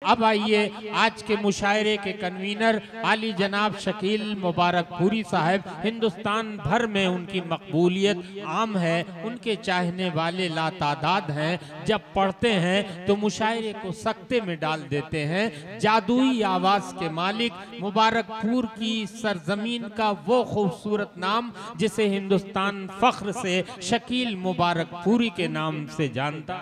अब आइए आज के मुशायरे के कन्वीनर आली जनाब शकील मुबारकपुरी साहब, हिंदुस्तान भर में उनकी मकबूलियत आम है, उनके चाहने वाले लातादाद हैं। जब पढ़ते हैं तो मुशायरे को सकते में डाल देते हैं। जादुई आवाज के मालिक, मुबारकपुर की सरजमीन का वो खूबसूरत नाम जिसे हिंदुस्तान फख्र से शकील मुबारकपुरी के नाम से जानता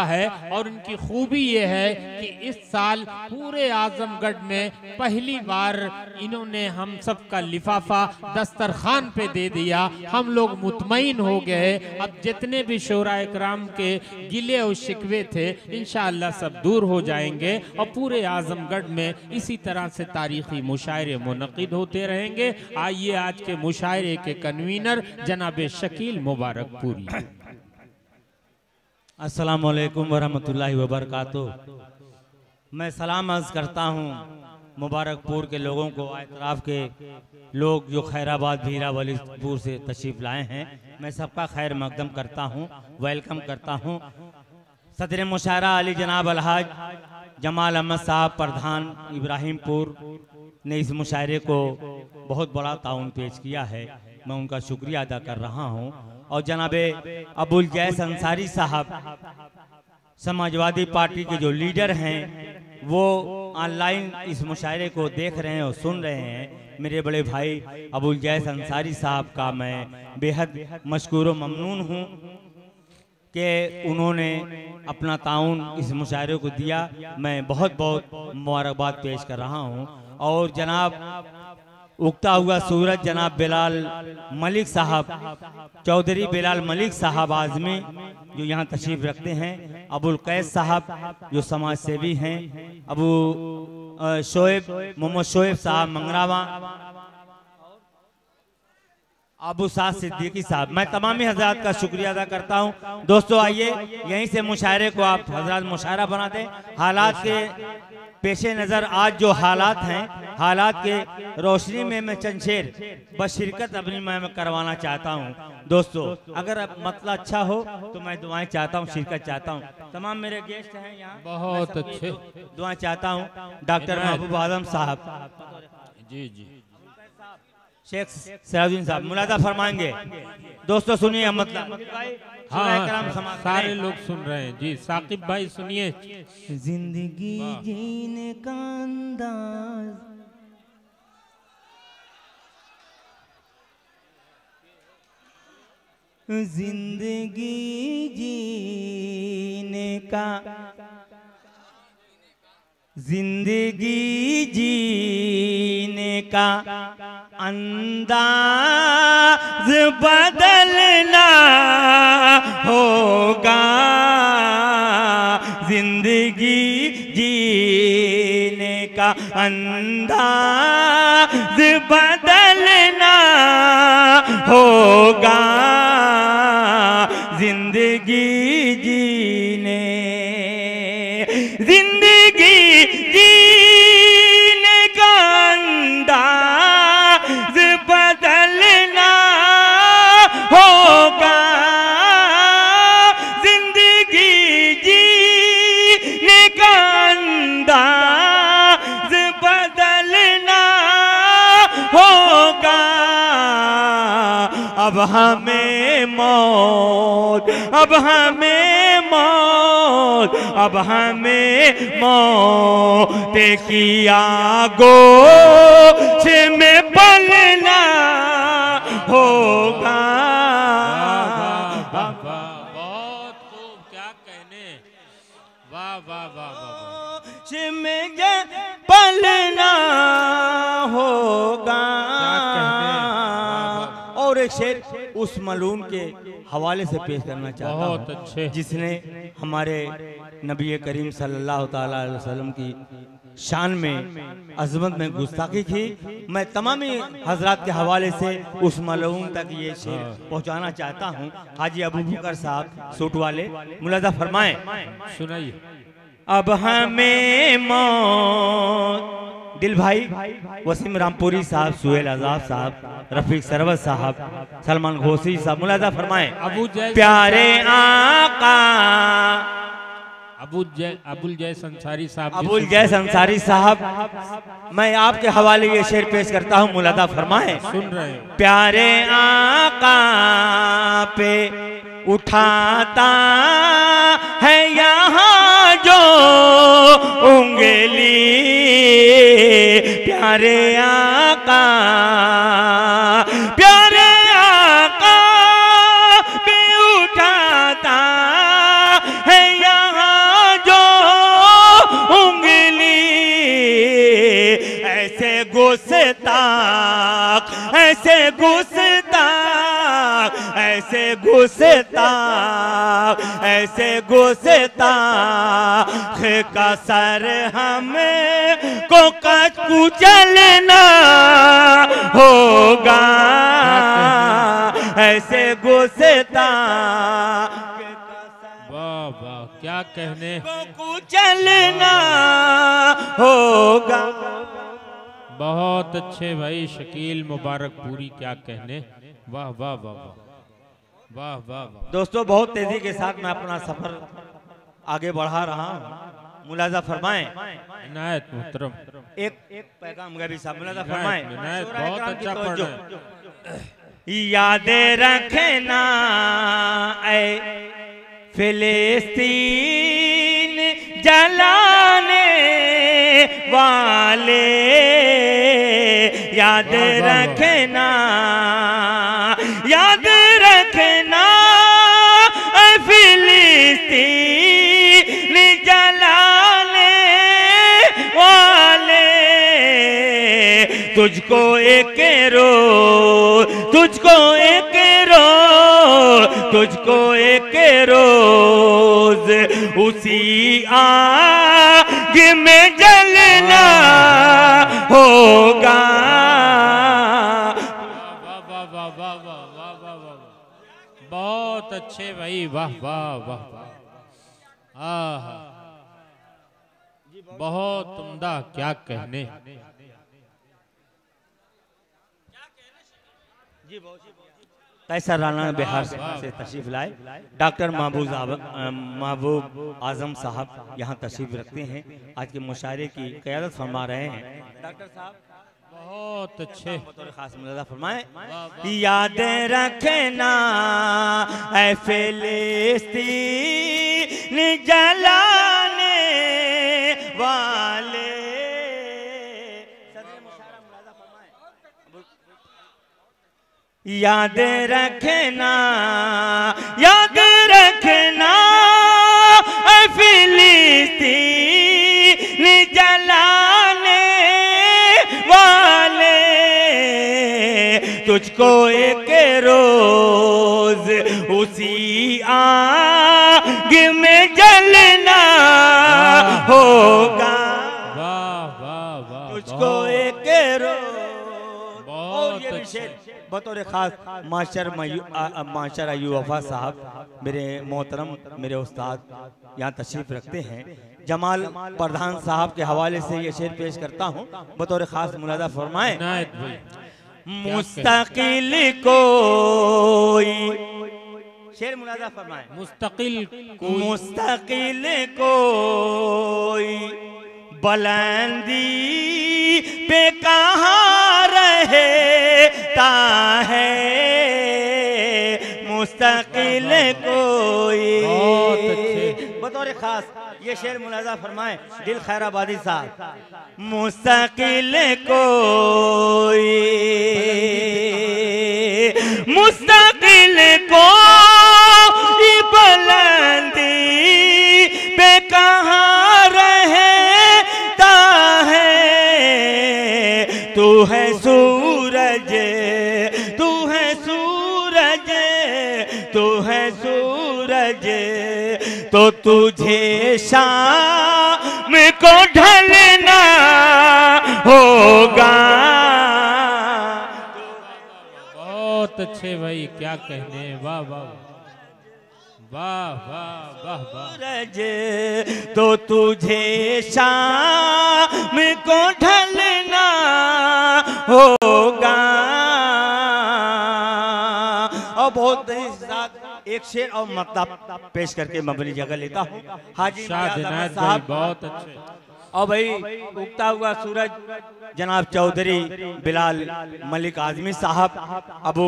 है। और इनकी खूबी ये है कि इस साल पूरे आजमगढ़ में पहली बार इन्होंने हम सब का लिफाफा दस्तरखान पे दे दिया। हम लोग मुतमईन हो गए। अब जितने भी शोरा इकराम के गिले और शिकवे थे इंशाअल्लाह सब दूर हो जाएंगे और पूरे आजमगढ़ में इसी तरह से तारीखी मुशायरे मुनक़िद होते रहेंगे। आइए आज के मुशायरे के कन्वीनर जनाब शकील मुबारकपुरी। अस्सलामु अलैकुम वरहमतुल्लाहि वबरकातुहू। मैं सलाम अर्ज़ करता हूँ मुबारकपुर के लोगों को, एतराफ़ के लोग जो खैराबाद भीरा वलीपुर से तशरीफ़ लाए हैं, मैं सबका खैर मकदम करता हूँ, वेलकम करता हूँ। सदर मुशायरा अली जनाब अलहाज जमाल अहमद साहब प्रधान इब्राहिमपुर ने इस मुशायरे को बहुत बड़ा ताउन पेश किया है, मैं उनका शुक्रिया अदा कर रहा हूँ। और जनाबे अबुल जैस अंसारी साहब समाजवादी पार्टी के जो लीडर हैं वो ऑनलाइन इस मुशायरे को देख रहे हैं और सुन रहे हैं। मेरे बड़े भाई अबुल जैस अंसारी साहब का मैं बेहद मशकूर व ममनून हूँ कि उन्होंने अपना ताउन इस मुशायरे को दिया। मैं बहुत बहुत मुबारकबाद पेश कर रहा हूँ। और जनाब उगता हुआ सूरज जनाब बिलाल मलिक साहब, चौधरी बिलाल मलिक साहब आज़मी जो यहाँ तशरीफ़ रखते हैं, अबुल कैस साहब जो समाज सेवी हैं, अबू शोएब मोहम्मद शोएब साहब मंगरावा, अबू साद सिद्दीकी साहब, मैं तमामी हजरात का शुक्रिया अदा करता हूँ। दोस्तों आइए यहीं से मुशायरे को आप हजरात मुशायरा बना दें। हालात के पेशे नज़र आज जो हालात हैं, हालात के रोशनी में मैं चंद शेर बशिरकत अपनी मैं करवाना चाहता हूँ। दोस्तों अगर मतलब अच्छा हो तो मैं दुआएं चाहता हूँ, शिरकत चाहता हूँ। तमाम मेरे गेस्ट हैं यहाँ, बहुत अच्छे दुआएं चाहता हूँ। डॉक्टर महबूब आजम साहब, जी जी, शेख सिराजुद्दीन साहब मुलादा फरमाएंगे। दोस्तों सुनिए मतलब, हाँ सारे लोग सुन रहे हैं जी। साकिब भाई सुनिए। जिंदगी जीने का अंदाज, जिंदगी जीने का, जिंदगी जीने का अंदाज बदलना होगा, जिंदगी जीने का अंदाज बदलना होगा, जिंदगी जीने, जिंदगी जीने का अंदाज बदलना होगा, जिंदगी जीने का अंदाज बदलना होगा। अब हमें मौत, अब हमें मौत, अब हमें मौत की आगोश में पलना होगा। बहुत खूब, क्या कहने, वाह वाह वाह वाह, में पलना होगा। और एक शेर उस मलूम के हवाले से पेश करना चाहता हूँ, बहुत अच्छे, जिसने हमारे नबी करीम सल्लल्लाहु ताला अलैहि वसल्लम की शान में अजमत में गुस्ताखी की। मैं तमामी हजरात के हवाले से उस मलूम तक ये शेर पहुँचाना चाहता हूँ। हाजी अबू बकर साहब सूट वाले मुलाजा फरमाएं, सुनाइए। अब हमें मौत, दिल भाई वसीम रामपुरी साहब, सुहेल आजाद साहब, रफीक सरवत साहब, सलमान घोसी साहब मुलाजा फरमाएं। अबू जैस प्यारे आका अबुल जैस अंसारी साहब। अबुल जैस अंसारी साहब, मैं आपके हवाले ये शेर पेश करता हूँ, मुलादा फरमाएं। सुन रहे हैं। प्यारे आका पे उठाता है यहाँ जो उंगली, प्यारे आका पे उठाता है यहाँ जो उंगली, ऐसे गुस्ताख, ऐसे गुस्ताख, ऐसे गुस्ताख, ऐसे गुस्ताख का सर हमें को कुचलना होगा, ऐसे गुस्ताख वाह वाह क्या कहने, को कुचलना होगा। बहुत अच्छे भाई शकील मुबारकपुरी, क्या कहने, वाह वाह वाह वाह वाह वाह वाह। दोस्तों बहुत तेजी के साथ मैं अपना सफर आगे बढ़ा रहा हूँ, मुलाजा फरमाएं। इनायत मुहतरम, एक पैगाम गबी साहब मुलाजा फरमाएं। इनायत बहुत अच्छा पढ़ रहे हैं। याद रखना ऐ फिलिस्तीन जलाने वाले, याद रखना, याद रखना ऐ फिलिस्तीन जलाने वाले, तुझको एक रोज, तुझको एक रोज, तुझको एक रोज उसी आग में जलना होगा। वाह वाह वाह वाह वाह वाह वाह वाह, बहुत अच्छे भाई, वाह वाह वाह वाह, आहा बहुत उम्दा, क्या कहने। कैसर राना बिहार से तशरीफ लाए। डॉक्टर महबूब आजम साहब यहाँ तशरीफ रखते हैं, आज के मुशायरे की क़यादत फरमा रहे हैं। डॉक्टर साहब बहुत अच्छे, खास मुलादा फरमाएं। याद रखना ऐ फिलिस्तीन जलाने वाले, याद रखना, याद रखना ऐ फिलिस्तीन जलाने वाले, तुझको एक रोज उसी आग में जलना होगा। वाह वाह वाह, तुझको एक रोज। बहुत ये भी शेर बतौर खास मास्टर अय्यूब वफा साहब, मेरे मोहतरम, मेरे उस्ताद यहाँ तशरीफ रखते हैं। जमाल प्रधान साहब के हवाले से ये शेर पेश करता हूँ, बतौर खास मुलादा फरमाएं। मुस्तकिल कोई, शेर मुलादा फरमाएं। मुस्तकिल कोई बुलंदी पे कहाँ रहता है, मुस्तकिल कोई। बतौर खास ये शेर मुलाजा फरमाएं दिल खैराबादी साहब। मुस्तकिल कोई, मुस्तकिल कोई बुलंदी पे कहाँ रहता है, तू है सूरज, तू है सूरज, तू है सूरज, तो तुझे शाम को ढलना होगा। बहुत अच्छे भाई, क्या कहने, वाह वाह वाह वाह वाह वाह। सूरज तो तुझे शाम को ढलना होगा। और बहुत देर साथ एक शेर और मकता पेश करके मैं अपनी जगह लेता हूँ। हाजी शाह इनायत भाई बहुत अच्छे। और भाई उगता हुआ सूरज जनाब चौधरी बिलाल मलिक आजमी साहब, अबू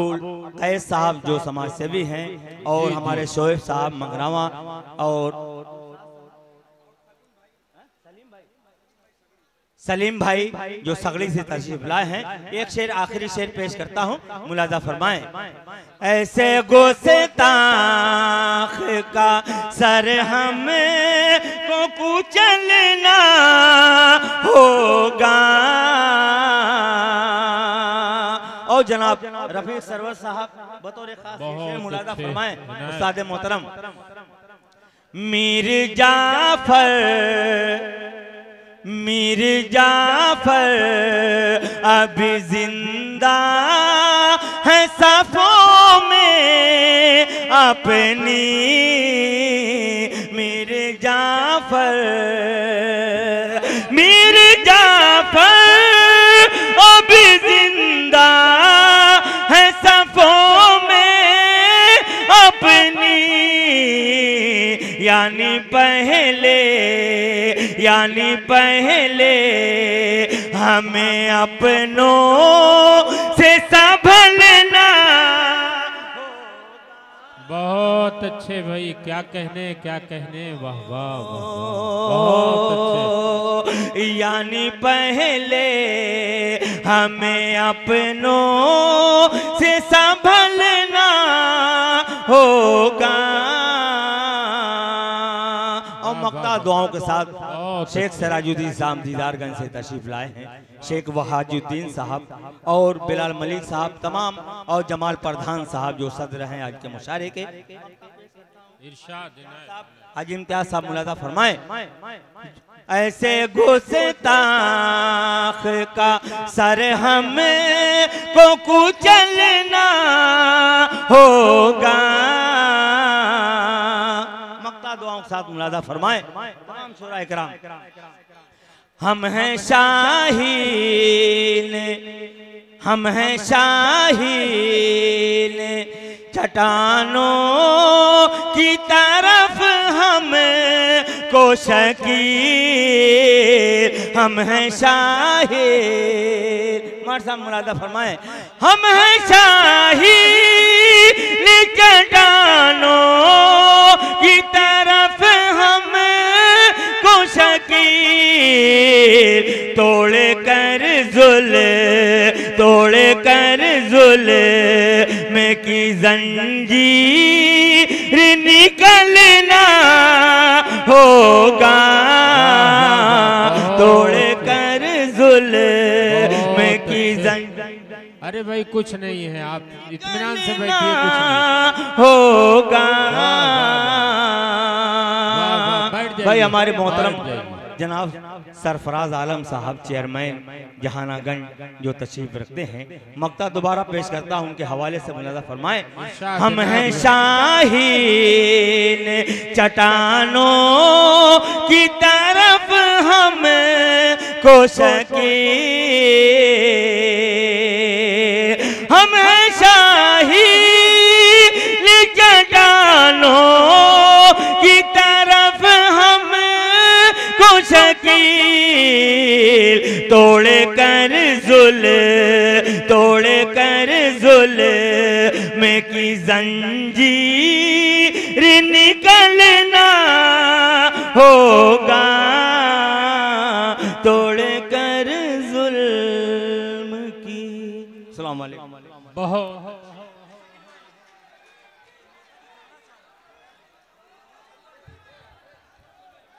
कैस साहब जो समाज सेवी हैं, और हमारे शोएब साहब मंगरावा, और सलीम भाई जो सगड़ी से तशरीफ लाए हैं। एक शेर आखिरी शेर पेश करता हूँ, मुलाजा फरमाएं। ऐसे गुस्ताख का सर हमें को कुचलना होगा। और जनाब रफीक सरवर साहब बतौर खास शेर मुलाजा फरमाएं। उस्ताद मोहतरम मीर जाफर अभी जिंदा है सफों में अपनी। मीर जाफर अभी जिंदा है सफों में अपनी। यानी पहले हमें अपनों से संभलना। बहुत अच्छे भाई, क्या कहने, वाह वाह बहुत अच्छे। यानी पहले हमें अपनों से संभलना होगा। और मक्ता दुआओं के साथ शेख सराजुद्दीन साहब दीदारगंज से तशरीफ लाए हैं, शेख वहाजुद्दीन साहब और बिलाल मलिक साहब तमाम, और जमाल प्रधान साहब जो सदर हैं आज के मुशारे के। आज इम्तियाज साहब मुलाजा फरमाए। ऐसे गुस्ताख का सर हमें को कुचलना होगा। मक्ता दुआओं के साथ मुलाजा फरमाए। तमाम शोरा इकराम हम हैं शाहीन चट्टानों की तरफ हम को शकीर। हम हैं शाहीन, मार साहब मुलाजा फरमाए। हम हैं शाहीन चट्टानों की तरफ हम को शकीर। तोड़ कर जुल में की जंजीर निकलना होगा। तोड़ कर जुल में की जंजीर। अरे भाई कुछ नहीं है, आप इत्मीनान से बैठिए, कुछ नहीं होगा। भाई हमारे मोहतरम जनाब सरफराज आलम साहब चेयरमैन जहानागंज जो तशरीफ रखते हैं, मक्ता दोबारा पेश करता हूं, उनके हवाले से मुलाजा फरमाए। हम हैं शाहीन चट्टानों की तरफ हम को शकीर। हम हैं शाहीन चट्टानों की तरफ हम को शकीर। तोड़ कर जुल में की जंजीर निकलना होगा। तोड़ कर जुल्म की। अस्सलाम वालेकुम। बहुत